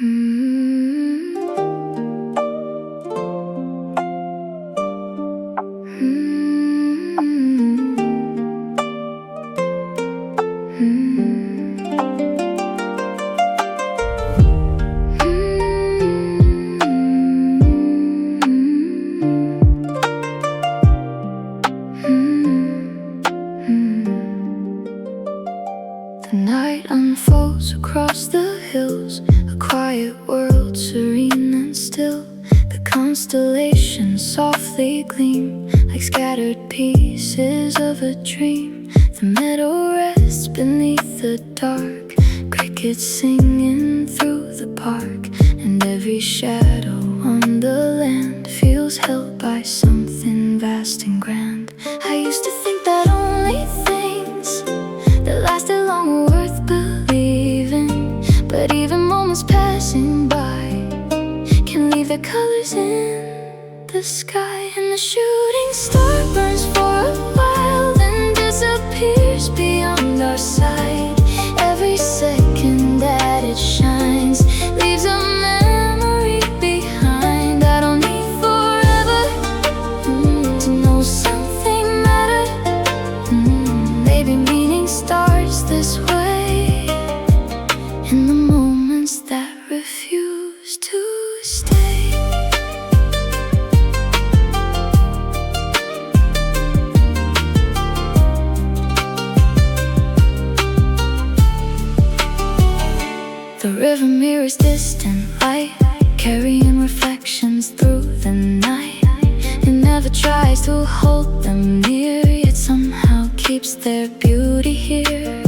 Mm-hmm. The night unfolds across the hills, a quiet world, serene and still. The constellations softly gleam like scattered pieces of a dream. The meadow rests beneath the dark, crickets singing through the park, and every shadow on the land feels held by something vast and grand. I used to think that only things that lasted long were worth believing, but even moments passing by can leave their colors in the sky. And the shooting star burns for a while, then disappears beyond our sight. Every second that it shines leaves a memory behind. I don't need forever to know something mattered. Maybe meaning starts this way, in the moments that refuse to stay. The river mirrors distant light, carrying reflections through the night. It never tries to hold them near, yet somehow keeps their beauty here.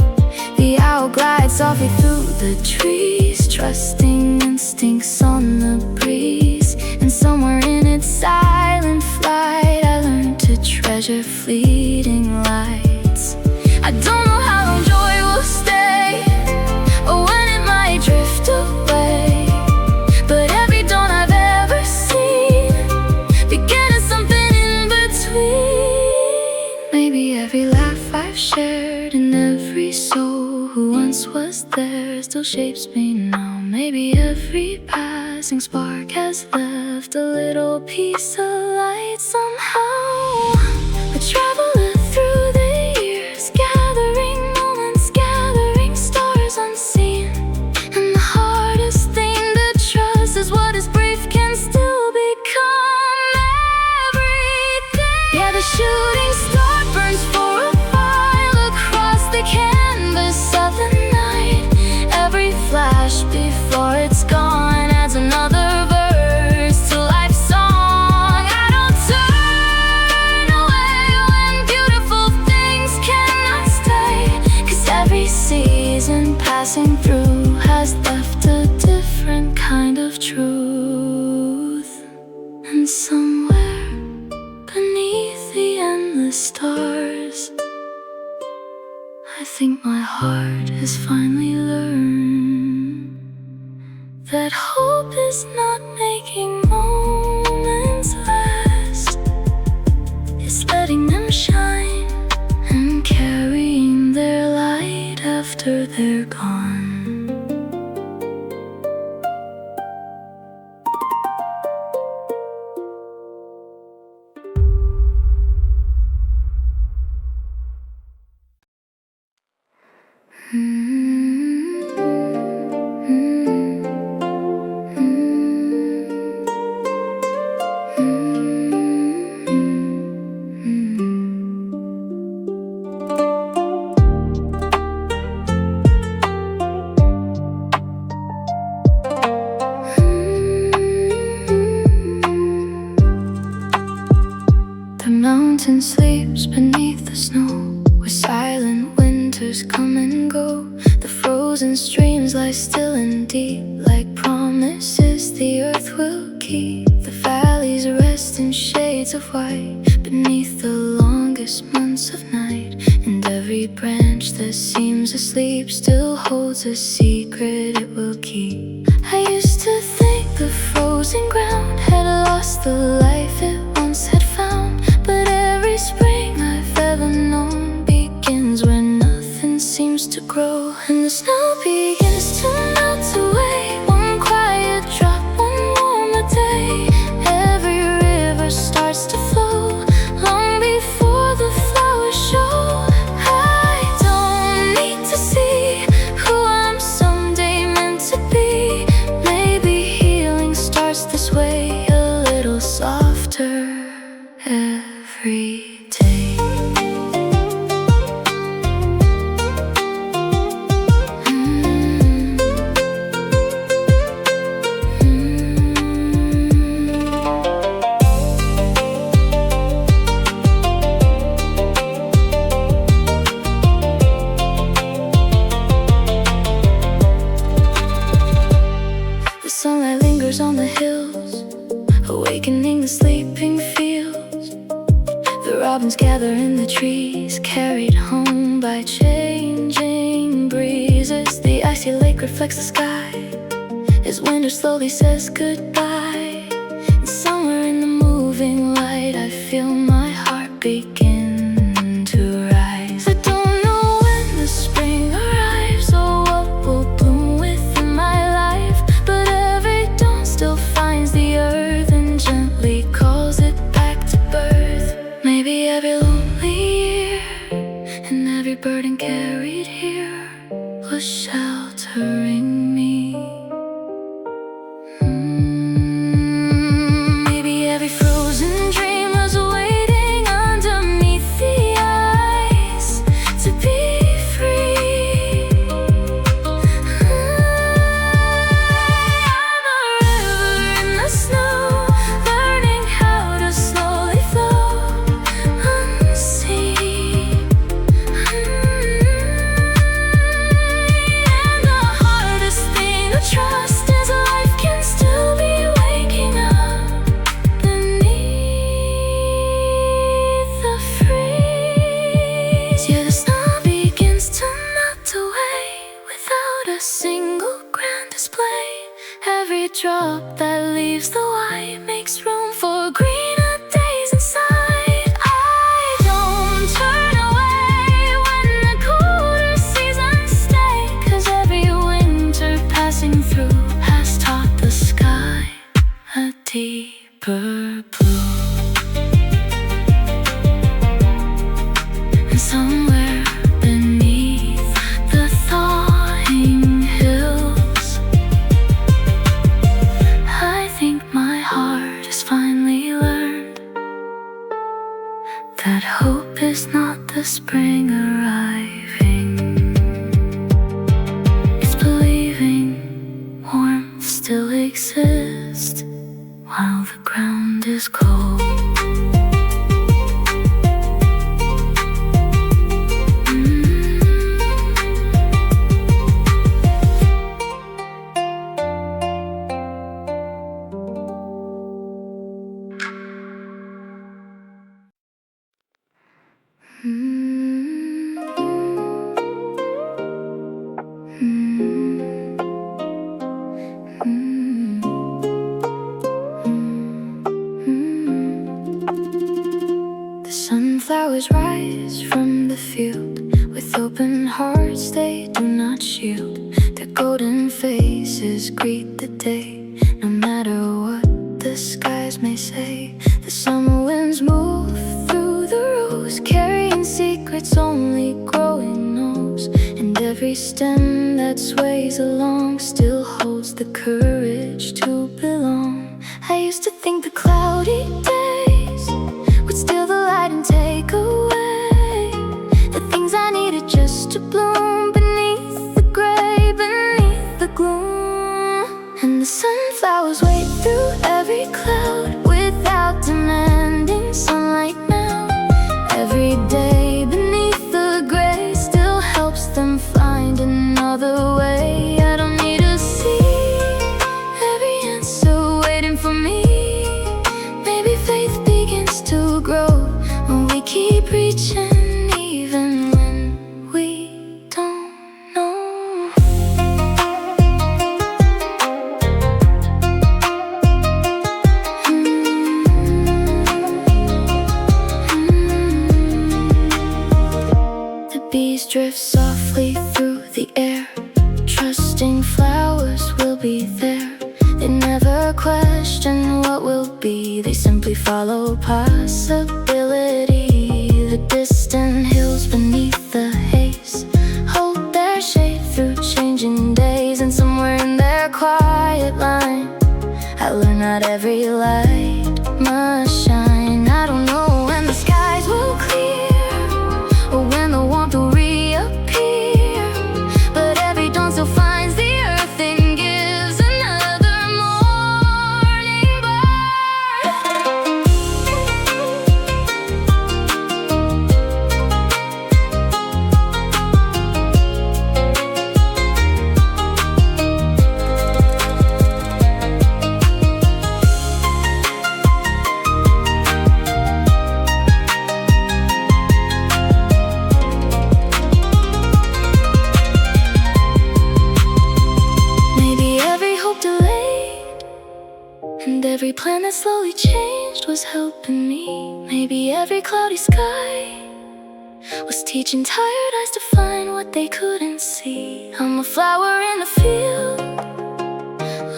The owl glides softly through the trees, trusting instincts on the breeze. And somewhere in its silent flight, I learned to treasure fleeting lights. I don't know how long joy will stay, or when it might drift away, but every dawn I've ever seen began as something in between. Maybe every laugh I've shared and every soul who once was there still shapes me now. Maybe every passing spark has left a little piece of light somehow. A traveler through the years, gathering moments, gathering stars unseen. And the hardest thing to trust is what is brief can still become everything. Yeah, the shooting star burns for a while across the canvas of the night. Every flash before it's gone adds another verse to life's song. I don't turn away when beautiful things cannot stay, 'cause every season passing through has left a different kind of truth. And somewhere beneath the endless stars, I think my heart has finally learned that hope is not making moments last. It's letting them shine and carrying their light after they're gone. The mountain sleeps beneath the snow, where silent winters come and go. The frozen streams lie still and deep, like promises the earth will keep. The valleys rest in shades of white beneath the longest months of night. And every branch that seems asleep still holds a secret it will keep. I used to think the frozen ground had lost the life it once had found, but every spring I've ever known begins where nothing seems to grow. And the snow begins to melt away, one quiet whispers on the hills, awakening the sleeping fields. The robins gather in the trees, carried home by changing breezes. The icy lake reflects the sky as winter slowly says goodbye. And somewhere in the moving light I feel my heart begin to rise. I don't know when the spring arrives or what will bloom within my life, but every dawn still finds the earth and gently calls it back to birth. Maybe every lonely year and every burden carried here was sheltering me. Maybe every frozen dream was waiting underneath the ice to be free. I'm a river in the snow, learning how to slowly flow unseen. And the hardest thing to trust is life can still be waking up beneath the freeze. Yeah, the snow begins to melt away without a single grand display. Every drop that leaves the white makes room for greener days inside. I don't turn away when the colder seasons stay, 'cause every winter passing through has taught the sky a deeper blue. And somewhere beneath the thawing hills, I think my heart has finally learned that hope is not the spring arriving. It's believing warmth still exists while the ground is cold. The sunflowers rise from the field. With open hearts they do not shield. Their golden faces greet the day. No matter what the skies may say, the summer winds move through the rose, carrying secrets only growing knows. And every stem that sways along still holds the courage to belong. I used to think the cloudy days would steal the light and take away the things I needed just to bloom beneath the gray, beneath the gloom. And the sunflowers wait through every cloud without demanding sunlight now. Every day beneath the gray still helps them find another way. I don't need to see every answer waiting for me. Maybe faith begins to grow when we keep reaching, even when we don't know. The bees drift softly through the air, trusting flowers will be there. They never question what will be, they simply follow possibility. The distant hills beneath the haze hold their shade through changing days. And somewhere in their quiet line I learn not every light must shine. I don't know when the skies will clear or when the warmth will reappear, but every dawn still finds the earth and gives another morning birth. every plan that slowly changed was helping me. Maybe every cloudy sky was teaching tired eyes to find what they couldn't see. I'm a flower in the field,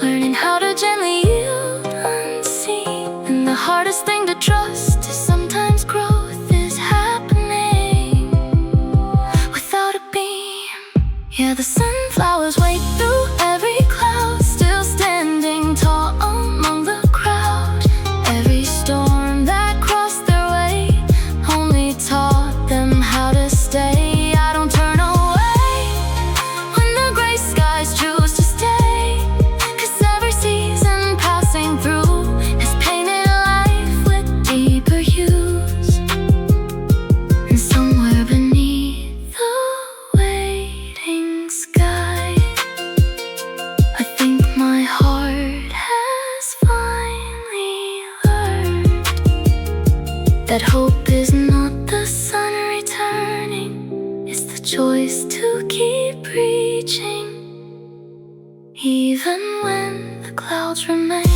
learning how to gently yield unseen. And the hardest thing to trust is sometimes growth is happening without a beam. Yeah, the sunflowers wait through every cloud, still standing tall among the crowd. Every storm that crossed their way only taught them how to stay. I don't turn away when the gray skies choose to stay, 'cause every season passing through has painted life with deeper hues. And somewhere beneath the waiting sky, I think my heart has finally learned that hope is not the sun returning, it's the choice to keep reaching, even when the clouds remain.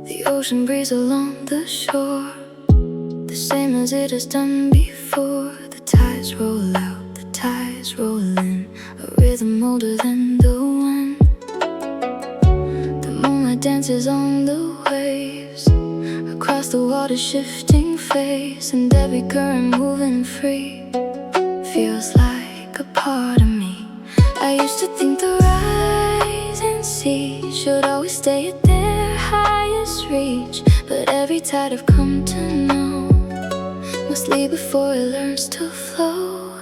The ocean breeze along the shore, the same as it has done before. The tides roll out, the tides roll in, a rhythm older than the wind. The moonlight dances on the waves, across the water's shifting face. And every current moving free feels like a part of me. I used to think the rising sea should always stay at their highest reach, but every tide I've come to know must leave before it learns to flow.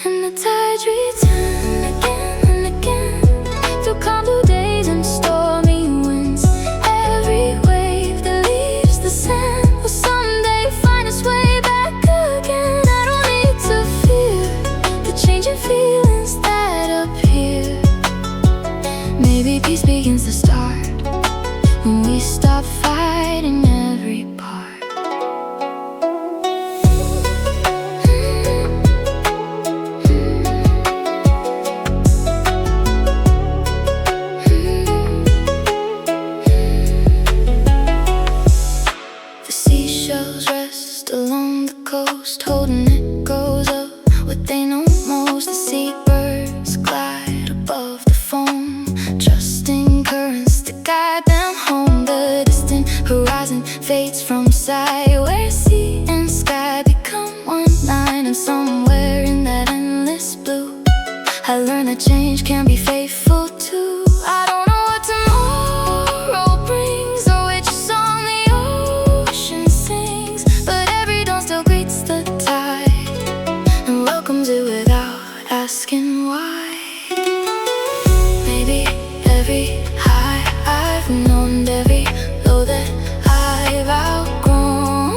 And the tides return again and again, through calm blue days and stormy winds. Every wave that leaves the sand will someday find its way back again. I don't need to fear the changing feelings that appear. Maybe peace begins to start when we stop fighting every part. The seashells rest along the coast, holding echoes of what they know most. The seabirds glide above the foam, trusting currents to guide them home. The distant horizon fades from sight, where sea and sky become one line. And somewhere in that endless blue, I learned that change can be faithful too. I don't know what tomorrow brings or which song the ocean sings, but every dawn still greets the tide and welcomes it without asking why. Maybe every high I've known, every low that I've outgrown,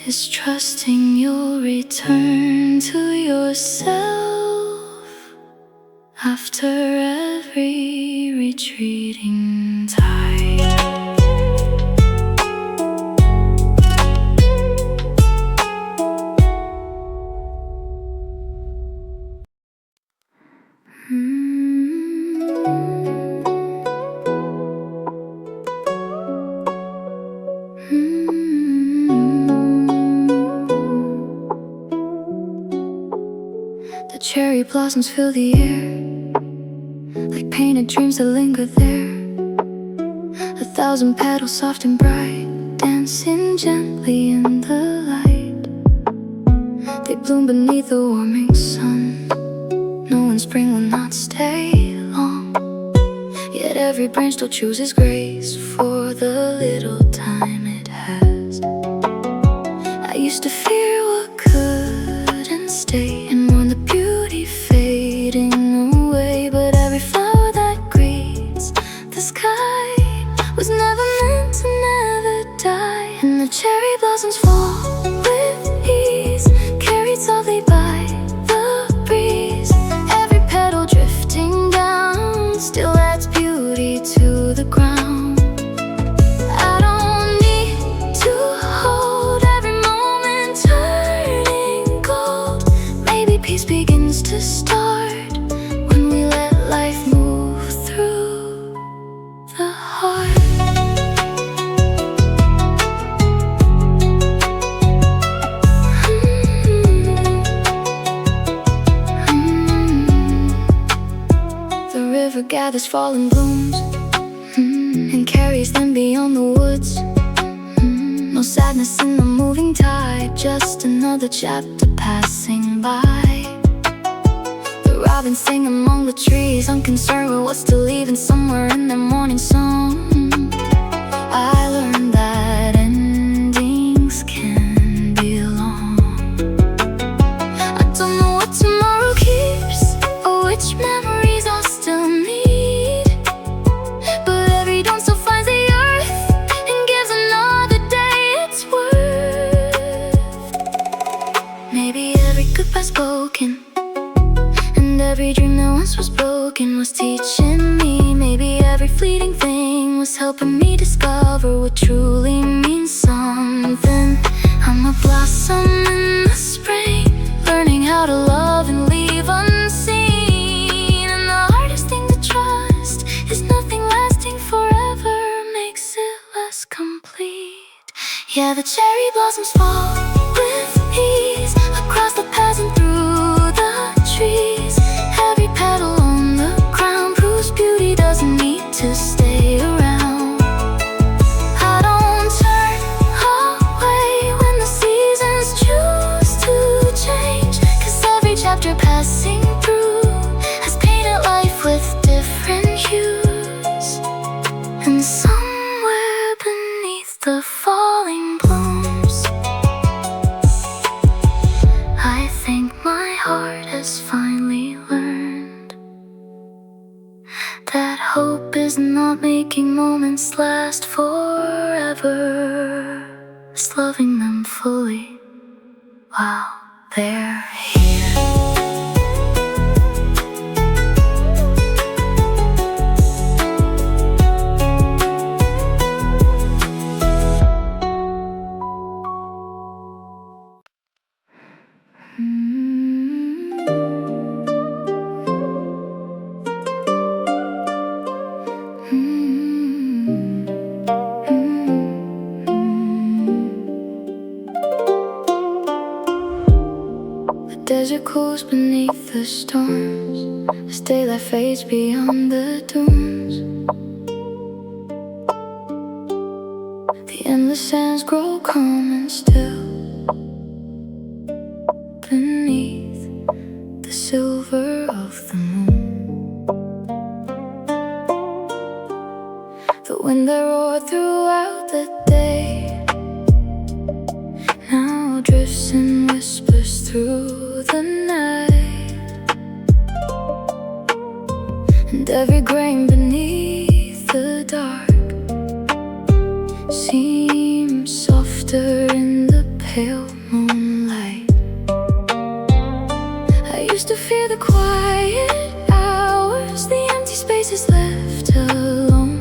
is trusting you'll return to yourself after every retreating tide. The cherry blossoms fill the air like painted dreams that linger there. 1,000 petals soft and bright, dancing gently in the light. They bloom beneath the warming sun, knowing spring will not stay long. Yet every branch still chooses grace for the little time it has. I used to fear what couldn't stay and mourn the beauty fading away. But every flower that greets the sky was never meant to never die. And the cherry blossoms fall with ease, carried softly by the breeze. Every petal drifting down still adds beauty to the ground. I don't need to hold every moment turning gold. Maybe peace begins to start when we let life move through the heart. The river gathers fallen blooms and carries them beyond the woods. No sadness in the moving tide, just another chapter passing by. The robins sing among the trees, unconcerned with what's still leaving somewhere in their morning song. I learned that endings can be long. I don't know what tomorrow keeps or which memories I'll still need, but every dawn still finds the earth and gives another day its worth. Maybe every goodbye spoken and every dream that once was broken was teaching me. Maybe every fleeting thing was helping me discover what truly means something. I'm a blossom in the spring, learning how to love and leave unseen. And the hardest thing to trust is nothing lasting forever makes it less complete. Yeah, the cherry blossoms fall with ease across the paths and through the trees. Every petal on the ground proves beauty doesn't need to stay around. I don't turn away when the seasons choose to change, 'cause every chapter passing through has painted life with different hues. And somewhere beneath the falling blooms, I think my heart has finally learned that hope is not making moments last forever, it's loving them fully while they're here. The desert cools beneath the storms as daylight fades beyond the dunes. The endless sands grow calm and still beneath the silver of the moon. The wind that roared throughout the day now drifts and whispers through the night. And every grain beneath the dark seems softer in the pale moonlight. I used to fear the quiet hours, the empty spaces left alone.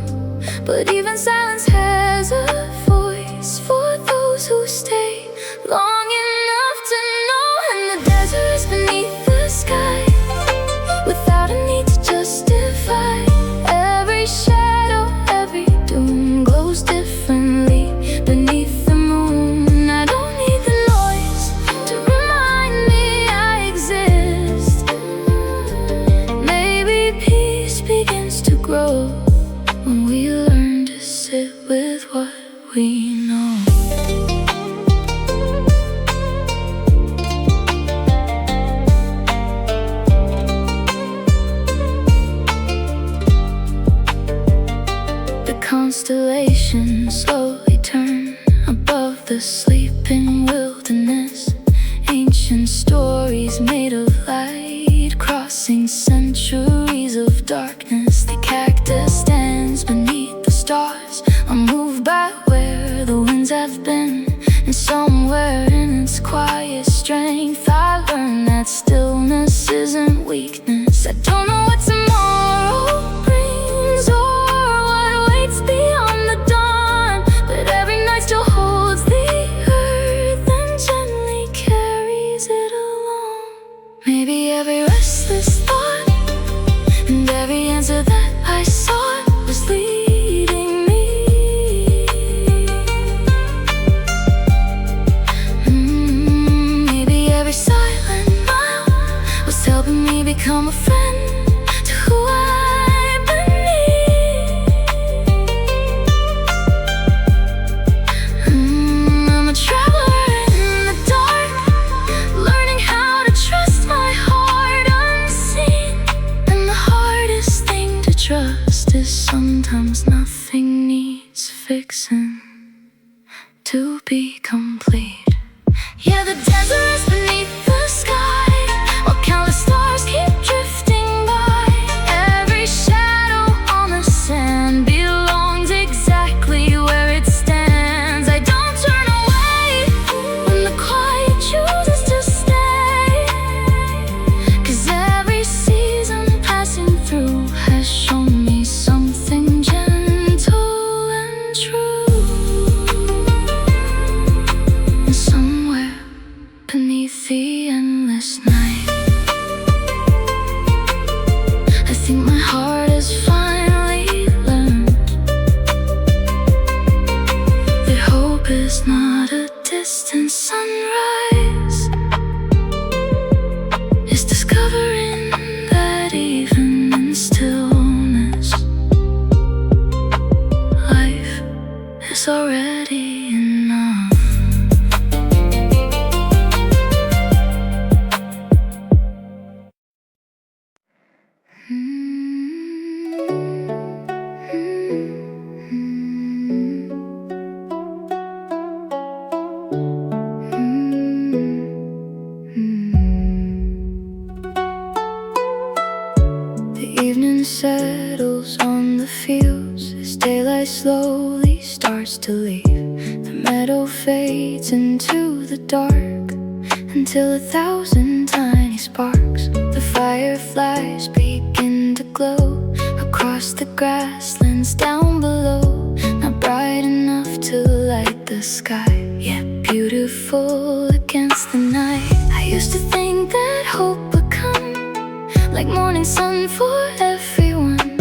But even silence has a voice for those who stay long enough to know. And the desert is beneath the sky, without a need to justify. Every shadow, every doom glows differently beneath the moon. I don't need the noise to remind me I exist. Maybe peace begins to grow when we learn to sit with what we know. Constellations slowly turn above the sleeping wilderness. Ancient stories made of light, crossing centuries of darkness. The cactus stands beneath the stars, unmoved by where the winds have been. And somewhere in its quiet strength, I learned that stillness isn't weakness. I don't know what tomorrow brings or what waits beyond the dawn, but every night still holds the earth and gently carries it along. Maybe every restless thought and every answer that I sought was leading me. Maybe every silent mile was helping me become a friend to who I've been. I'm a traveler in the dark, learning how to trust my heart unseen. And the hardest thing to trust is sometimes nothing needs fixing to be complete. Yeah, the desert is beneath the sky, while countless stars keep drifting by. Every shadow on the sand belongs exactly where it stands. I don't turn away when the quiet chooses to stay, 'cause every season passing through has shown me something gentle and true. And somewhere beneath the endless night, I think my heart has finally learned that hope is not a distant sunrise. It's discovering that even in stillness, life is already enough. The evening settles on the fields as daylight slowly starts to leave. The meadow fades into the dark until 1,000 tiny sparks. The fireflies begin to glow across the grasslands down below. Not bright enough to light the sky, yet beautiful against the night. I used to think that hope would come like morning sun for everyone,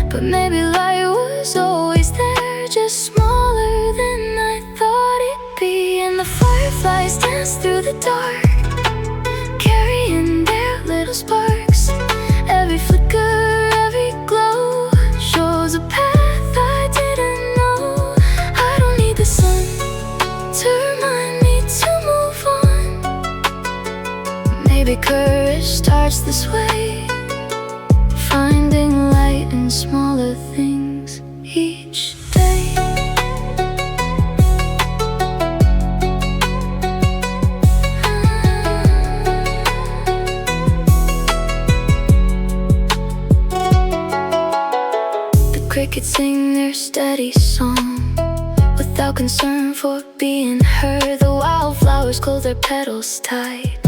but maybe light was always there, just smaller than I thought it'd be. And the fireflies dance through the dark, carrying their little sparks. Every flicker, every glow shows a path I didn't know. I don't need the sun to remind me to move on. Maybe courage starts this way, finding light in smaller things each day. The crickets sing their steady song without concern for being heard. The wildflowers close their petals tight,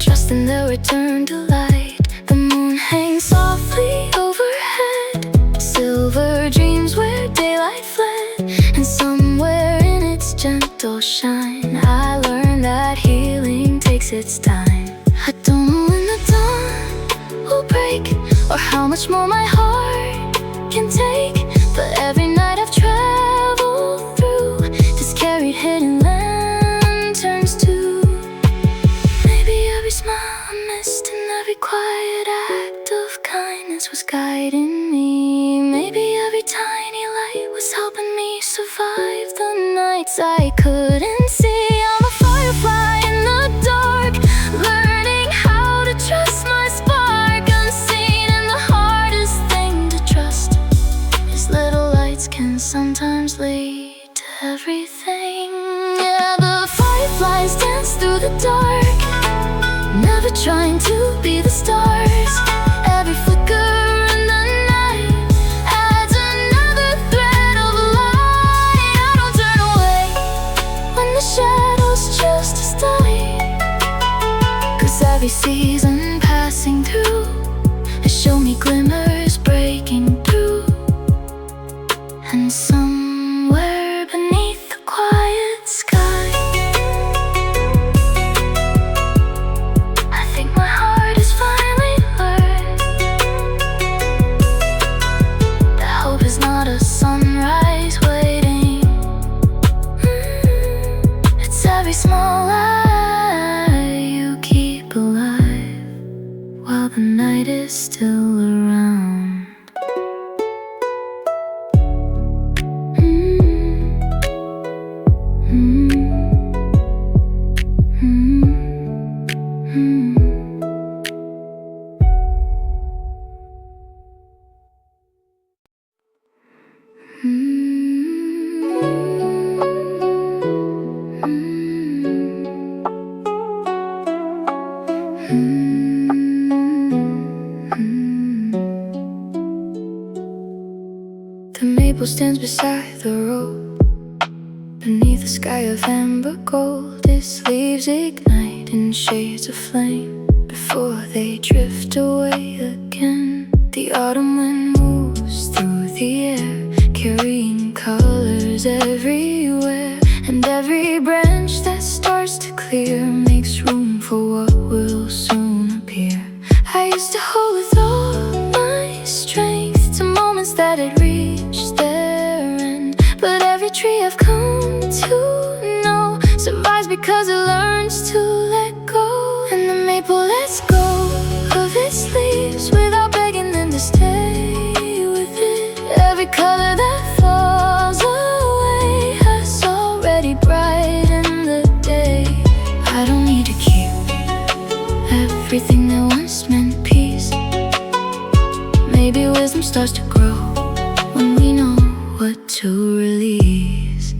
trusting they'll return to light. The moon hangs softly overhead, silver dreams where daylight fled. And somewhere in its gentle shine, I learned that healing takes its time. I don't know when the dawn will break, or how much more my heart can take, but every night I've traveled through just carried hidden lanterns too. Maybe every smile I missed and every quiet act of kindness was guiding me. Maybe every tiny light was helping me survive the nights I couldn't see. I'm a firefly in the dark, learning how to trust my spark. Unseen and the hardest thing to trust is little lights can sometimes lead to everything. Yeah, the fireflies dance through the dark, never trying to be the stars. Every flicker in the night adds another thread of light. I don't turn away when the shadows choose to stay, 'cause every season passing through has shown me glimmers breaking through. And somewhere beneath the quiet sky, I think my heart has finally learned that hope is not a sunrise waiting. It's every small lie you keep alive while the night is still around. The maple stands beside the road, beneath a sky of amber gold. Its leaves ignite in shades of flame before they drift away again. The autumn wind moves through the air, carrying colors everywhere. And every branch that starts to clear makes room for what will soon appear. I used to hold with all my strength to moments that had reached their end, but every tree I've come to know survives because it learns to let go. And the maple lets go of its leaves without begging them to stay with it. Every color that falls away has already brightened the day. I don't need to keep everything that once meant peace. Maybe wisdom starts to grow when we know what to release.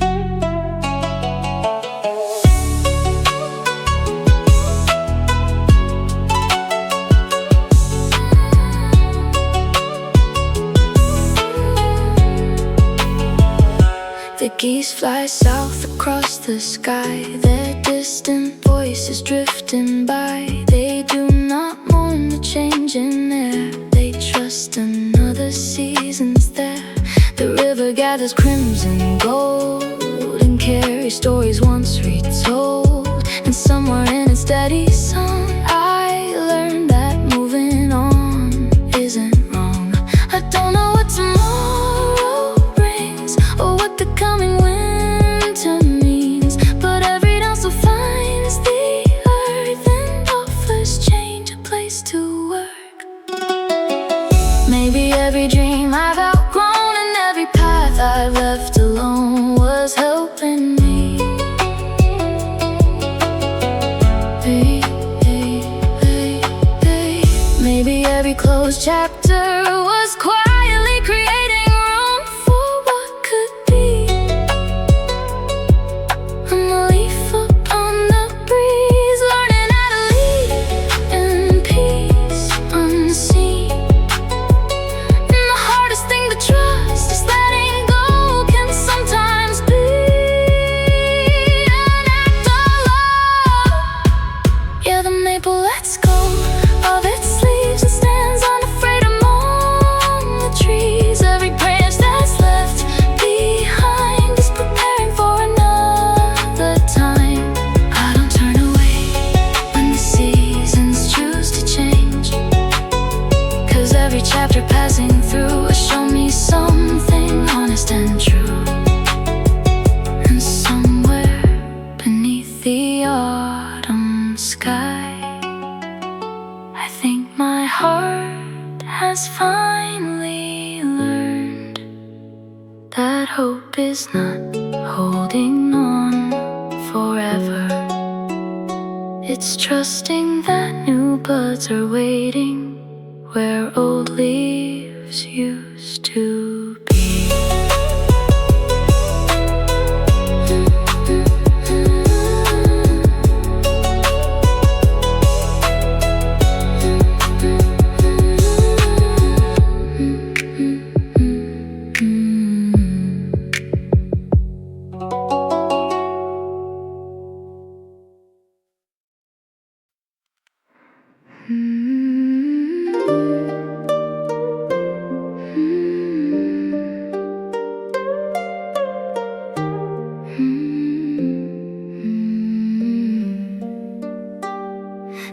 The geese fly south across the sky, their distant voices drifting by. They do not mourn the change in air, they trust another season's there. The river gathers crimson gold and carries stories once retold. And somewhere in its steady song, I learned that moving on isn't wrong. I don't know what tomorrow brings or what the coming winter means, but every dawn still finds the earth and offers change, a place to work. Maybe every dream I've outgrown and every path I've left alone was helping me. Maybe every closed chapter was quietly creating room for what could be. I'm a leaf upon the breeze, learning how to leave in peace, unseen. And the hardest thing to trust is letting go can sometimes be the autumn sky. I think my heart has finally learned that hope is not holding on forever. It's trusting that new buds are waiting where old leaves used to be.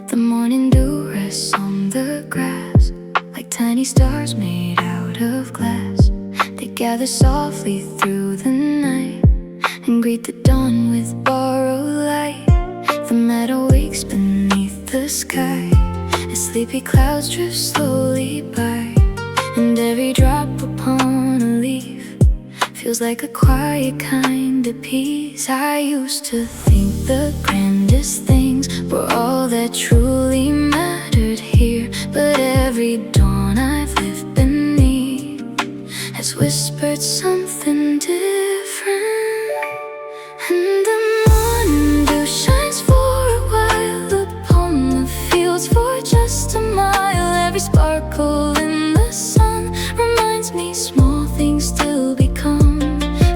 The morning dew rests on the grass like tiny stars made out of glass. They gather softly through the night and greet the dawn with borrowed light. The meadow wakes beneath the sky as sleepy clouds drift slowly by, and every drop upon a leaf feels like a quiet kind of peace. I used to think the grandest things were all that truly mattered here, but every dawn I've lived beneath has whispered something different. And the morning dew shines for a while upon the fields for just a mile. Every sparkle in the sun reminds me small things still become.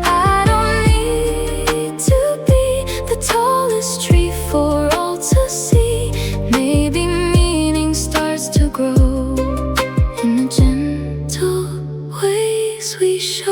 I don't need to be the tallest tree for all to see. Maybe meaning starts to grow in the gentle ways we show.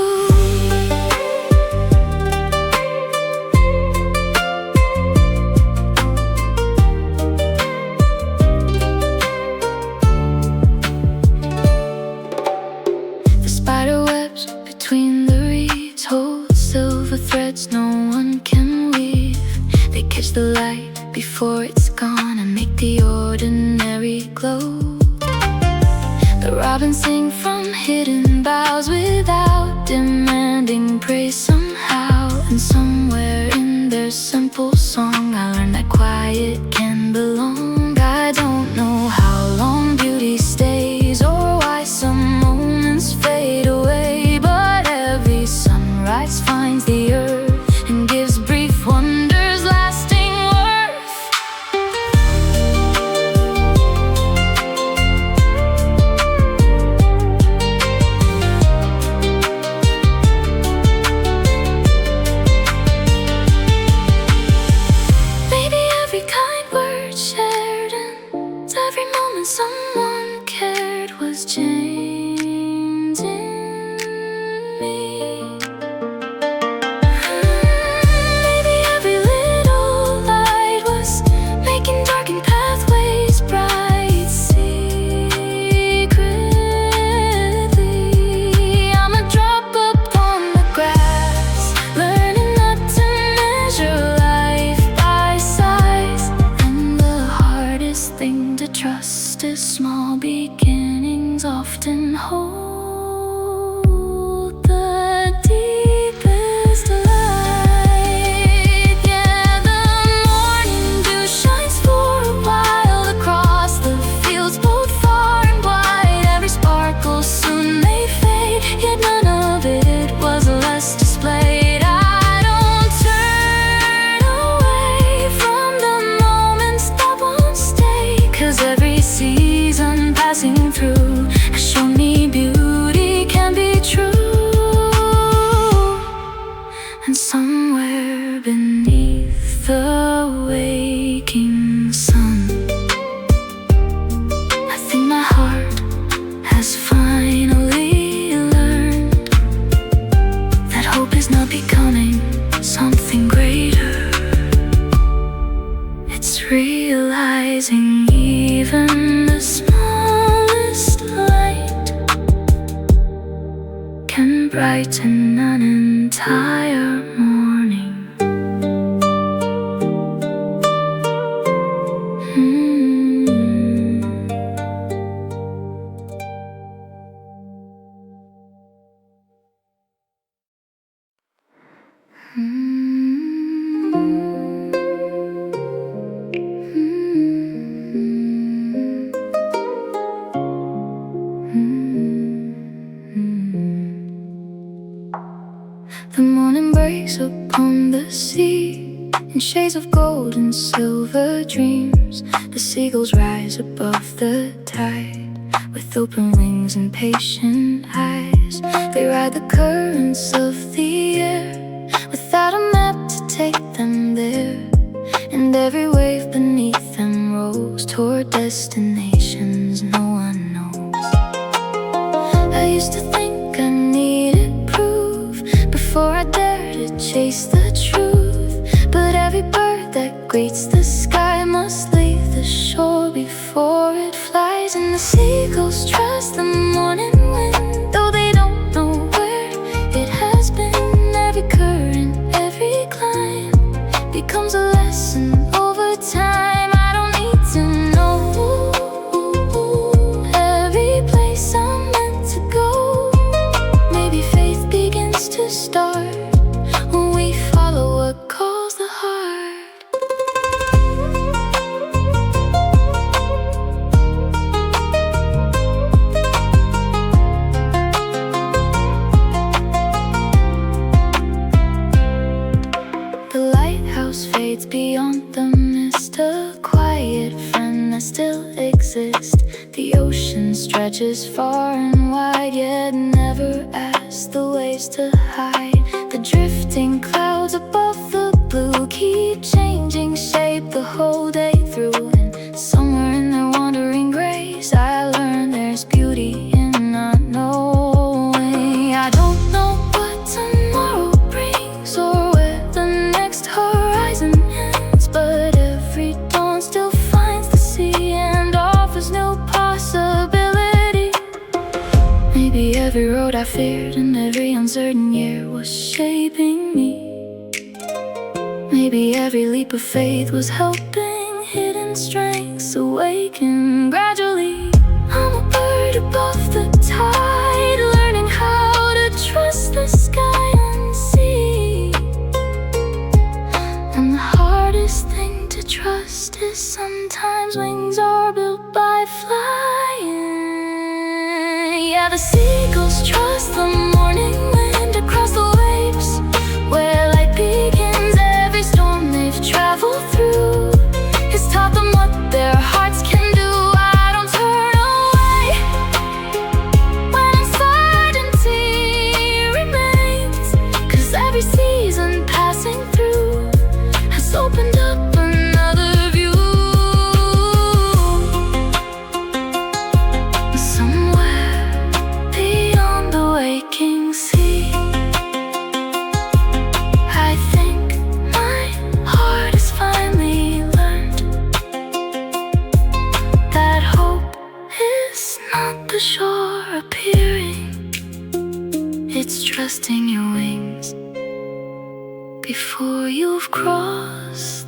Spider webs between the reeds hold silver threads no one can weave. They catch the light before it's gone and make the ordinary glow. The robins sing from hidden boughs without demanding praise somehow. And somewhere in their simple song I learned that quiet can belong. I don't know how long beauty stays or why some moments fade away, but every sunrise finds the earth and gives brief wonders lasting worth. Maybe every kind word shared and every moment someone cared was changing me. Maybe every little light was making darkened pathways bright secretly. I'm a drop upon the grass, learning not to measure life by size. And the hardest thing to trust is small beginnings often hold the deepest light. Yeah, the morning dew shines for a while across the fields both far and wide. Every sparkle soon may fade, yet none of it was less displayed. I don't turn away from the moments that won't stay, 'cause every season passing through has shown me beauty can be true. And somewhere beneath the waking sun, I think my heart has finally learned that hope is not becoming something greater. It's realizing even the smallest light can brighten an entire morning. in shades of gold and silver dreams. The seagulls rise above the tide with open wings and patient eyes. They ride the currents of the air without a map to take them there. And every wave beneath them rolls toward destinations no one knows. I used to think I needed proof before I dared to chase the truth. But every bird that greets the sky must leave the shore before it flies. And the seagulls trust the morning wind, though they don't know where it has been. Every current, every climb becomes a lesson over time. I don't need to know every place I'm meant to go. Maybe faith begins to start when we follow what calls the heart. The lighthouse fades beyond the mist, a quiet friend that still exists. The ocean stretches far and wide, yet never asks the waves to hide. The drifting clouds above the blue keep changing shape the whole day through. And somewhere in their wandering grace, I learned there's beauty in not knowing. I don't know what tomorrow brings or where the next horizon ends, but every dawn still finds the sea and offers new possibility. Maybe every road I feared and every uncertain year was shaping me. Maybe every leap of faith was helping hidden strengths awaken gradually. I'm a bird above the tide, learning how to trust the sky and sea. And the hardest thing to trust is sometimes wings are built by flying. Yeah, the seagulls trust the morning wind across the waves where light begins. Every storm they've traveled through has taught them what their hearts can do. I don't turn away when uncertainty remains, 'cause every season passing through has opened up another view. Somewhere beyond the waking sea, I think my heart has finally learned that hope is not the shore appearing, it's trusting your wings before you've crossed